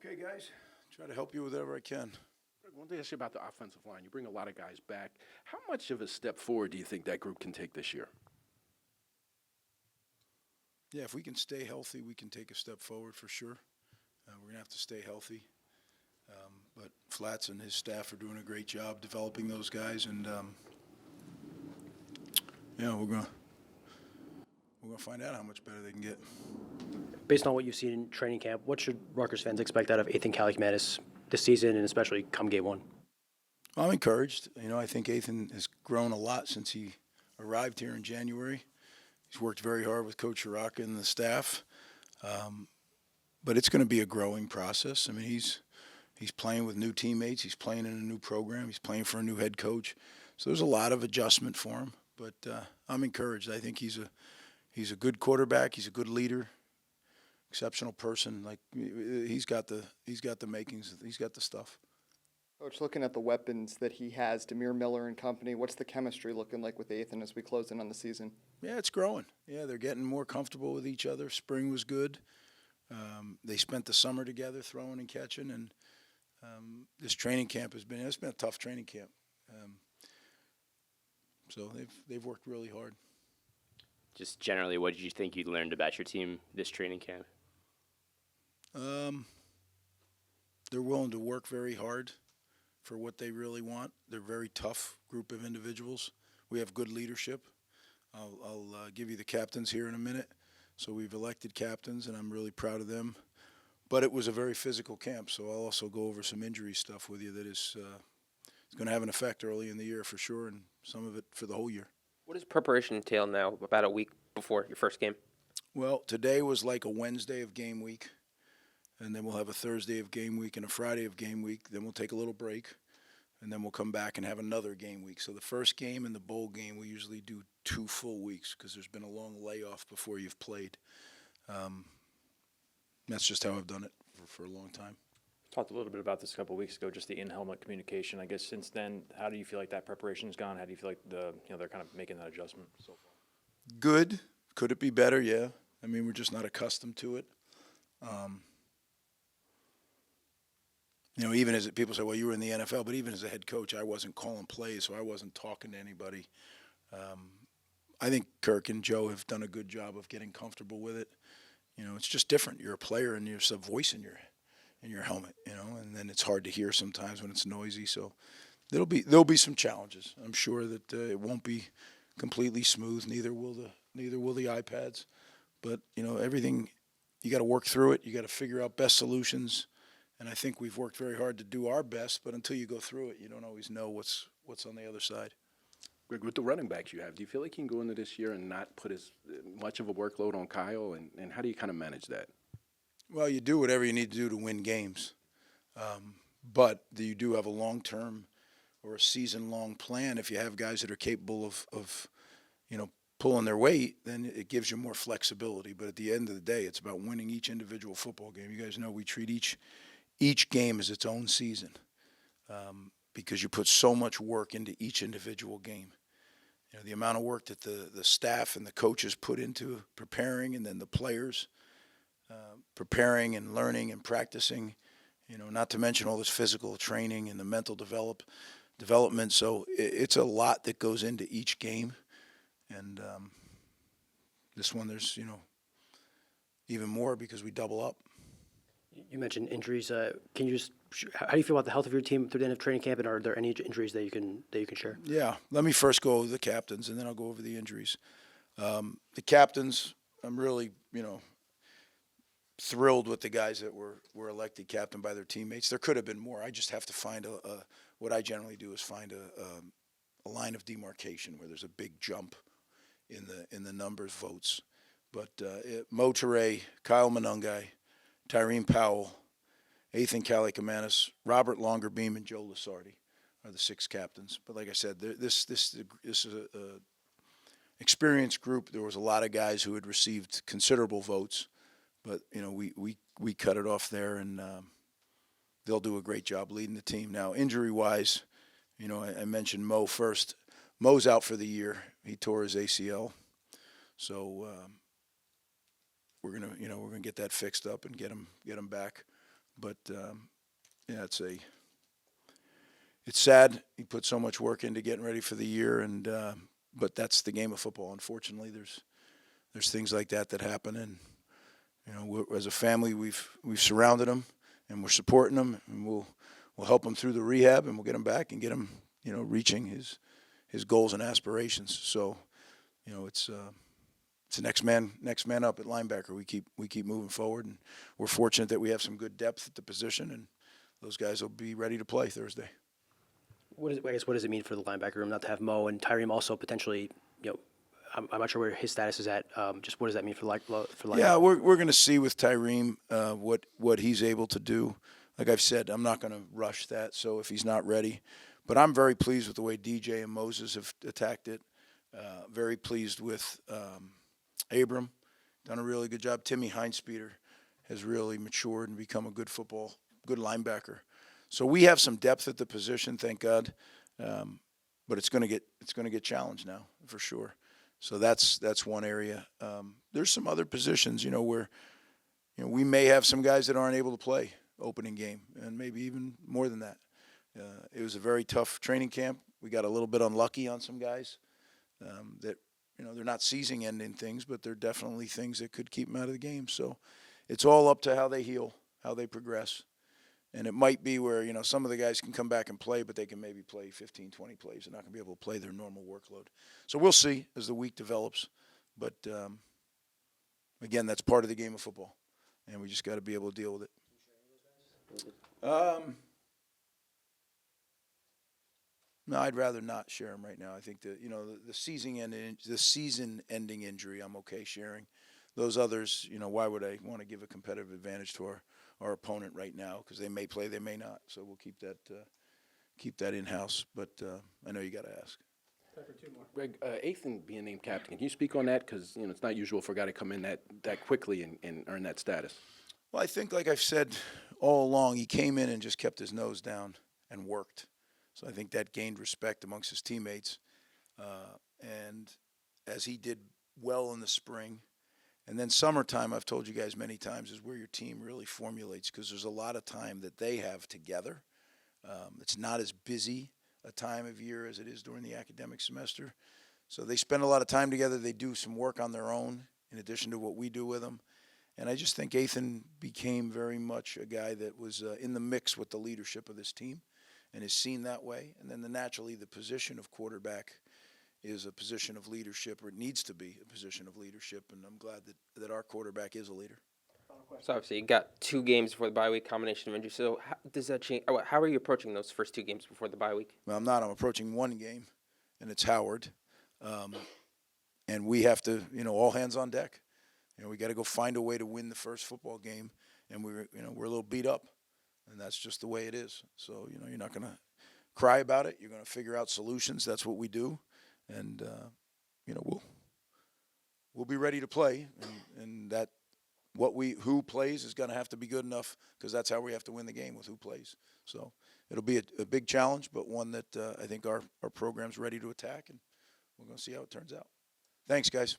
Okay, guys. Try to help you with whatever I can. Greg, I wanted to ask you about the offensive line. You bring a lot of guys back. How much of a step forward do you think that group can take this year? Yeah, if we can stay healthy, we can take a step forward for sure. We're going to have to stay healthy. But Flats and his staff are doing a great job developing those guys, and yeah, we're going to find out how much better they can get. Based on what you've seen in training camp, what should Rutgers fans expect out of Ethan Kaliakmanis this season, and especially come game one? Well, I'm encouraged. I think Ethan has grown a lot since he arrived here in January. He's worked very hard with Coach Haraka and the staff, but it's going to be a growing process. I mean, he's playing with new teammates. He's playing in a new program. He's playing for a new head coach. So there's a lot of adjustment for him. But I'm encouraged. I think he's a good quarterback. He's a good leader, exceptional person. Like he's got the makings. He's got the stuff. Coach, looking at the weapons that he has, Demir Miller and company, what's the chemistry looking like with Ethan as we close in on the season? Yeah, it's growing. Yeah, they're getting more comfortable with each other. Spring was good. They spent the summer together throwing and catching, and this training camp it's been a tough training camp. So they've worked really hard. Just generally, what did you think you learned about your team this training camp? They're willing to work very hard for what they really want. They're a very tough group of individuals. We have good leadership. I'll give you the captains here in a minute. So we've elected captains, and I'm really proud of them. But it was a very physical camp, so I'll also go over some injury stuff with you that is going to have an effect early in the year for sure, and some of it for the whole year. What does preparation entail now, about a week before your first game? Well, today was like a Wednesday of game week, and then we'll have a Thursday of game week and a Friday of game week. Then we'll take a little break, and then we'll come back and have another game week. So the first game and the bowl game, we usually do 2 full weeks because there's been a long layoff before you've played. That's just how I've done it for a long time. Talked a little bit about this a couple of weeks ago, just the in-helmet communication. I guess since then, how do you feel like that preparation's gone? How do you feel like they're kind of making that adjustment so far? Good. Could it be better? Yeah. I mean, we're just not accustomed to it. Even as people say, well, you were in the NFL, but even as a head coach, I wasn't calling plays, so I wasn't talking to anybody. I think Kirk and Joe have done a good job of getting comfortable with it. It's just different. You're a player, and there's a voice in your helmet, and then it's hard to hear sometimes when it's noisy. So there'll be some challenges. I'm sure that it won't be completely smooth. Neither will the iPads. But everything, you got to work through it. You got to figure out best solutions. And I think we've worked very hard to do our best. But until you go through it, you don't always know what's on the other side. Greg, with the running backs you have, do you feel like you can go into this year and not put as much of a workload on Kyle? And how do you kind of manage that? Well, you do whatever you need to do to win games. But you do have a long-term or a season-long plan. If you have guys that are capable of pulling their weight, then it gives you more flexibility. But at the end of the day, it's about winning each individual football game. You guys know we treat each game as its own season because you put so much work into each individual game. The amount of work that the staff and the coaches put into preparing, and then the players preparing and learning and practicing, not to mention all this physical training and the mental development. So it's a lot that goes into each game. And this one, there's, even more because we double up. You mentioned injuries. Can you how do you feel about the health of your team through the end of training camp, and are there any injuries that you can share? Yeah, let me first go over the captains, and then I'll go over the injuries. The captains, I'm really, thrilled with the guys that were elected captain by their teammates. There could have been more. I just have to find what I generally do is find a line of demarcation where there's a big jump in the numbers votes. But Mo Toure, Kyle Monungai, Tyrene Powell, Ethan Kaliakmanis, Robert Longerbeam, and Joe Lasardi are the 6 captains. But like I said, this is a experienced group. There was a lot of guys who had received considerable votes, but we cut it off there, and they'll do a great job leading the team. Now, injury-wise, I mentioned Mo first. Mo's out for the year. He tore his ACL, so we're gonna get that fixed up and get him back. But yeah, it's sad. He put so much work into getting ready for the year, and but that's the game of football. Unfortunately, there's things like that happen, and as a family, we've surrounded him, and we're supporting him, and we'll help him through the rehab, and we'll get him back and get him reaching his goals and aspirations. So it's the next man up at linebacker. We keep moving forward, and we're fortunate that we have some good depth at the position, and those guys will be ready to play Thursday. What does it mean for the linebacker room not to have Mo and Tyreem also potentially, I'm not sure where his status is at. Just what does that mean for linebacker? Yeah, we're going to see with Tyreem what he's able to do. Like I've said, I'm not going to rush that. So if he's not ready, but I'm very pleased with the way DJ and Moses have attacked it. Very pleased with Abram, done a really good job. Timmy Heinspeeder has really matured and become a good linebacker. So we have some depth at the position, thank God. But it's going to get challenged now for sure. So that's one area. There's some other positions, where we may have some guys that aren't able to play opening game, and maybe even more than that. It was a very tough training camp. We got a little bit unlucky on some guys that they're not season-ending things, but they're definitely things that could keep them out of the game. So it's all up to how they heal, how they progress. And it might be where, some of the guys can come back and play, but they can maybe play 15, 20 plays. They're not going to be able to play their normal workload. So we'll see as the week develops. But, again, that's part of the game of football, and we just got to be able to deal with it. No, I'd rather not share them right now. I think that, the season-ending injury, I'm okay sharing. Those others, why would I want to give a competitive advantage to our opponent right now? Because they may play, they may not. So we'll keep that in-house. But I know you got to ask. Greg, Ethan being named captain, can you speak on that? Because it's not usual for a guy to come in that quickly and earn that status. Well, I think, like I've said all along, he came in and just kept his nose down and worked. So I think that gained respect amongst his teammates. And as he did well in the spring, and then summertime, I've told you guys many times, is where your team really formulates, because there's a lot of time that they have together. It's not as busy a time of year as it is during the academic semester. So they spend a lot of time together. They do some work on their own in addition to what we do with them. And I just think Ethan became very much a guy that was in the mix with the leadership of this team and is seen that way. And then naturally the position of quarterback is a position of leadership, or it needs to be a position of leadership, and I'm glad that our quarterback is a leader. So obviously you got 2 games before the bye week, combination of injuries. So how does that change? How are you approaching those first 2 games before the bye week? Well, I'm approaching one game, and it's Howard. And we have to, all hands on deck. We got to go find a way to win the first football game, and we're a little beat up, and that's just the way it is. So, you're not going to cry about it. You're going to figure out solutions. That's what we do. And, we'll be ready to play, and that who plays is going to have to be good enough, because that's how we have to win the game, with who plays. So it'll be a big challenge, but one that I think our program's ready to attack, and we're going to see how it turns out. Thanks, guys.